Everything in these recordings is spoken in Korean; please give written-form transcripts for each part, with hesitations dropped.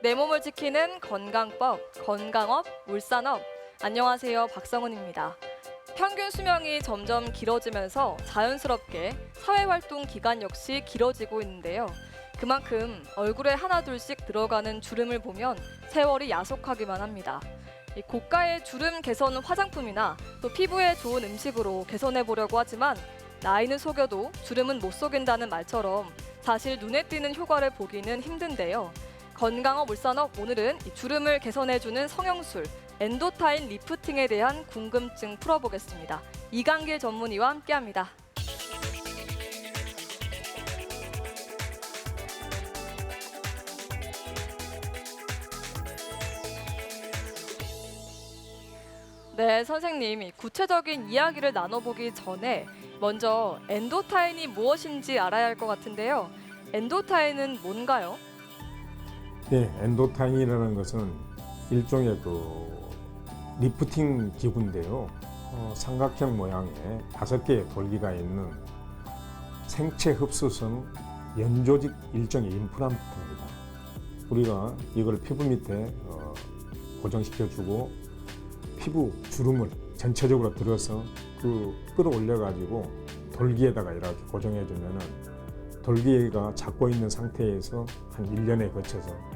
내 몸을 지키는 건강법, 건강업, 물산업. 안녕하세요, 박성은입니다. 평균 수명이 점점 길어지면서 자연스럽게 사회활동 기간 역시 길어지고 있는데요. 그만큼 얼굴에 하나둘씩 들어가는 주름을 보면 세월이 야속하기만 합니다. 이 고가의 주름 개선 화장품이나 또 피부에 좋은 음식으로 개선해 보려고 하지만 나이는 속여도 주름은 못 속인다는 말처럼 사실 눈에 띄는 효과를 보기는 힘든데요. 건강업 물산업, 오늘은 이 주름을 개선해주는 성형술, 엔도타인 리프팅에 대한 궁금증 풀어보겠습니다. 이강길 전문의와 함께합니다. 네, 선생님, 이 구체적인 이야기를 나눠보기 전에 먼저 엔도타인이 무엇인지 알아야 할 것 같은데요. 엔도타인은 뭔가요? 네, 엔도타인이라는 것은 일종의 리프팅 기구인데요. 삼각형 모양의 5개의 돌기가 있는 생체 흡수성 연조직 일종의 임플란트입니다. 우리가 이걸 피부 밑에 고정시켜주고 피부 주름을 전체적으로 들어서 끌어올려 가지고 돌기에다가 이렇게 고정해 주면은 돌기가 잡고 있는 상태에서 한 1년에 거쳐서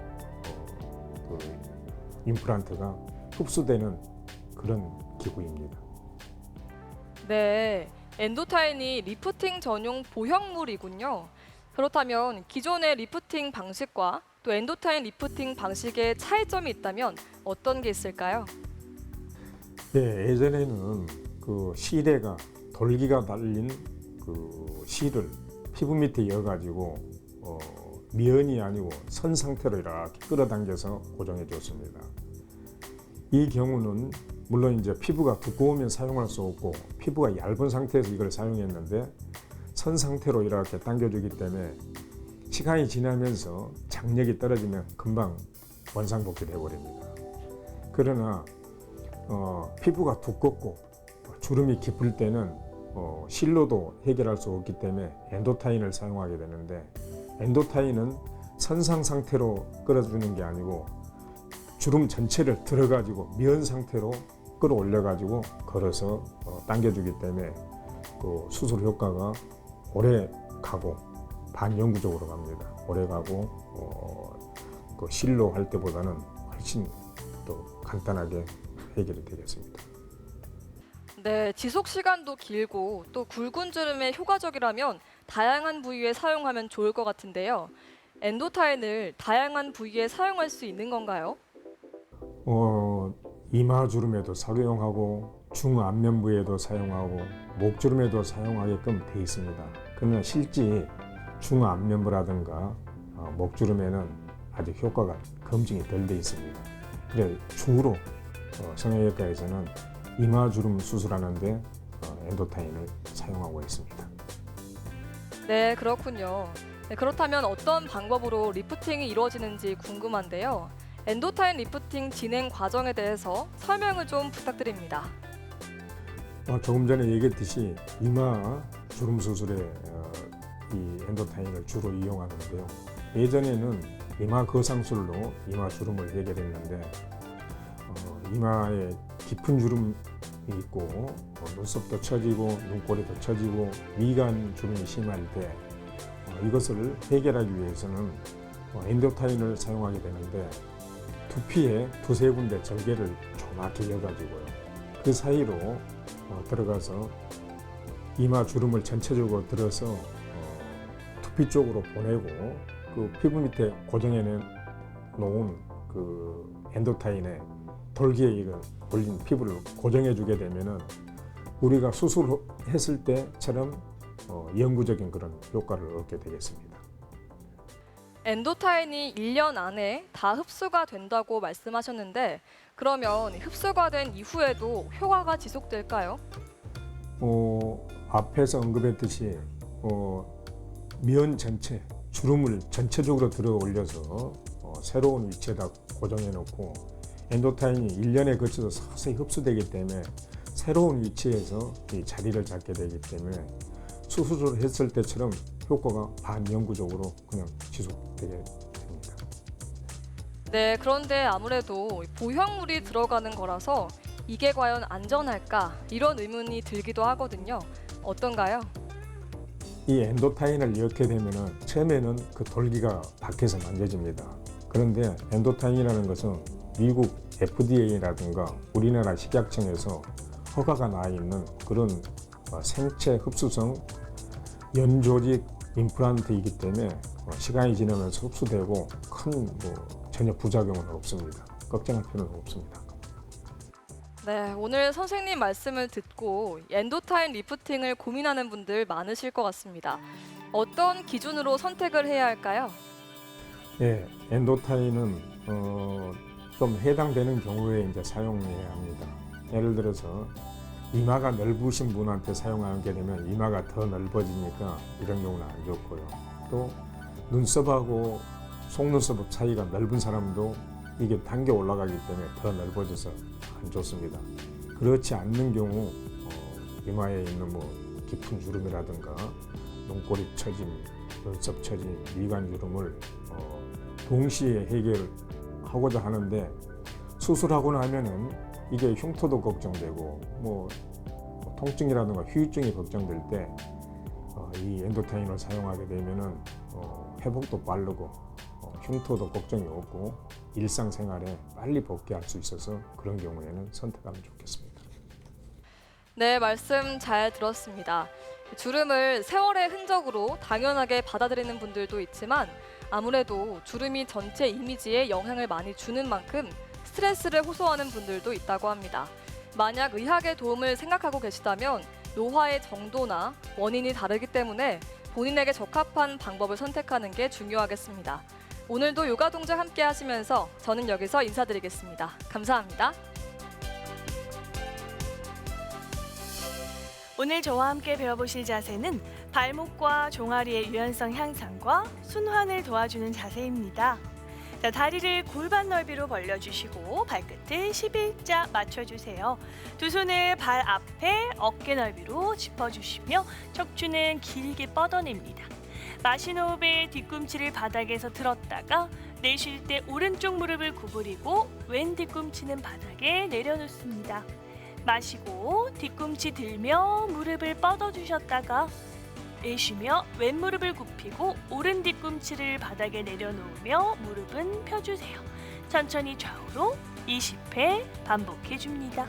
임플란트가 흡수되는 그런 기구입니다. 네, 엔도타인이 리프팅 전용 보형물이군요. 그렇다면 기존의 리프팅 방식과 또 엔도타인 리프팅 방식의 차이점이 있다면 어떤 게 있을까요? 네, 예전에는 실에가 돌기가 달린 실을 피부 밑에 이어가지고 미연이 아니고 선 상태로 이렇게 끌어당겨서 고정해 줬습니다. 이 경우는 물론 이제 피부가 두꺼우면 사용할 수 없고 피부가 얇은 상태에서 이걸 사용했는데 선 상태로 이렇게 당겨주기 때문에 시간이 지나면서 장력이 떨어지면 금방 원상복귀 되어버립니다. 그러나 피부가 두껍고 주름이 깊을 때는 실로도 해결할 수 없기 때문에 엔도타인을 사용하게 되는데, 엔도타인은 선상 상태로 끌어주는 게 아니고 주름 전체를 들어가지고 미연 상태로 끌어올려 가지고 걸어서 당겨주기 때문에 수술 효과가 오래 가고 반영구적으로 갑니다. 오래 가고 실로 할 때보다는 훨씬 더 간단하게 해결이 되겠습니다. 네, 지속 시간도 길고 또 굵은 주름에 효과적이라면 다양한 부위에 사용하면 좋을 것 같은데요. 엔도타인을 다양한 부위에 사용할 수 있는 건가요? 이마 주름에도 사용하고 중안면 부위에도 사용하고 목 주름에도 사용하게끔 되어 있습니다. 그러나 실제 중안면부라든가 목 주름에는 아직 효과가 검증이 덜 되어 있습니다. 그래 주로 성형외과에서는 이마 주름 수술하는데 엔도타인을 사용하고 있습니다. 네, 그렇군요. 네, 그렇다면 어떤 방법으로 리프팅이 이루어지는지 궁금한데요. 엔도타인 리프팅 진행 과정에 대해서 설명을 좀 부탁드립니다. 조금 전에 얘기했듯이 이마 주름 수술에 이 엔도타인을 주로 이용하는데요. 예전에는 이마 거상술로 이마 주름을 해결했는데 이마에 깊은 주름이 있고 눈썹도 처지고 눈꼬리도 처지고 미간 주름이 심할 때 이것을 해결하기 위해서는 엔도타인을 사용하게 되는데, 두피에 두세 군데 절개를 조그맣게 이어가지고요, 그 사이로 들어가서 이마 주름을 전체적으로 들어서 두피 쪽으로 보내고 피부 밑에 고정해 놓은 엔도타인에 돌기에 올린 피부를 고정해 주게 되면은 우리가 수술했을 때처럼 영구적인 그런 효과를 얻게 되겠습니다. 엔도타인이 1년 안에 다 흡수가 된다고 말씀하셨는데 그러면 흡수가 된 이후에도 효과가 지속될까요? 앞에서 언급했듯이 미연 전체, 주름을 전체적으로 들어 올려서 새로운 위치에다 고정해 놓고 엔도타인이 1년에 거쳐서 서서히 흡수되기 때문에 새로운 위치에서 이 자리를 잡게 되기 때문에 수술을 했을 때처럼 효과가 반영구적으로 그냥 지속되게 됩니다. 네, 그런데 아무래도 보형물이 들어가는 거라서 이게 과연 안전할까? 이런 의문이 들기도 하거든요. 어떤가요? 이 엔도타인을 넣게 되면은 처음에는 그 돌기가 밖에서 만져집니다. 그런데 엔도타인이라는 것은 미국 FDA라든가 우리나라 식약청에서 허가가 나 있는 그런 생체 흡수성 연조직 임플란트이기 때문에 시간이 지나면서 흡수되고 큰 전혀 부작용은 없습니다. 걱정할 필요는 없습니다. 네, 오늘 선생님 말씀을 듣고 엔도타인 리프팅을 고민하는 분들 많으실 것 같습니다. 어떤 기준으로 선택을 해야 할까요? 예, 엔도타인은 좀 해당되는 경우에 이제 사용해야 합니다. 예를 들어서 이마가 넓으신 분한테 사용하게 되면 이마가 더 넓어지니까 이런 경우는 안 좋고요. 또 눈썹하고 속눈썹 사이가 넓은 사람도 이게 당겨 올라가기 때문에 더 넓어져서 안 좋습니다. 그렇지 않는 경우 이마에 있는 깊은 주름이라든가 눈꼬리 처짐, 눈썹 처짐, 미간 주름을 동시에 해결하고자 하는데 수술하고 나면은 이게 흉터도 걱정되고 통증이라든가 후유증이 걱정될 때 이 엔도타인을 사용하게 되면은 회복도 빠르고 흉터도 걱정이 없고 일상생활에 빨리 복귀할 수 있어서 그런 경우에는 선택하면 좋겠습니다. 네, 말씀 잘 들었습니다. 주름을 세월의 흔적으로 당연하게 받아들이는 분들도 있지만 아무래도 주름이 전체 이미지에 영향을 많이 주는 만큼 스트레스를 호소하는 분들도 있다고 합니다. 만약 의학의 도움을 생각하고 계시다면 노화의 정도나 원인이 다르기 때문에 본인에게 적합한 방법을 선택하는 게 중요하겠습니다. 오늘도 요가 동작 함께 하시면서 저는 여기서 인사드리겠습니다. 감사합니다. 오늘 저와 함께 배워보실 자세는 발목과 종아리의 유연성 향상과 순환을 도와주는 자세입니다. 자, 다리를 골반 넓이로 벌려주시고 발끝을 11자 맞춰주세요. 두 손을 발 앞에 어깨 넓이로 짚어주시며 척추는 길게 뻗어냅니다. 마신 호흡에 뒤꿈치를 바닥에서 들었다가 내쉴 때 오른쪽 무릎을 구부리고 왼 뒤꿈치는 바닥에 내려놓습니다. 마시고 뒤꿈치 들며 무릎을 뻗어주셨다가 내쉬며 왼 무릎을 굽히고 오른 뒤꿈치를 바닥에 내려놓으며 무릎은 펴주세요. 천천히 좌우로 20회 반복해줍니다.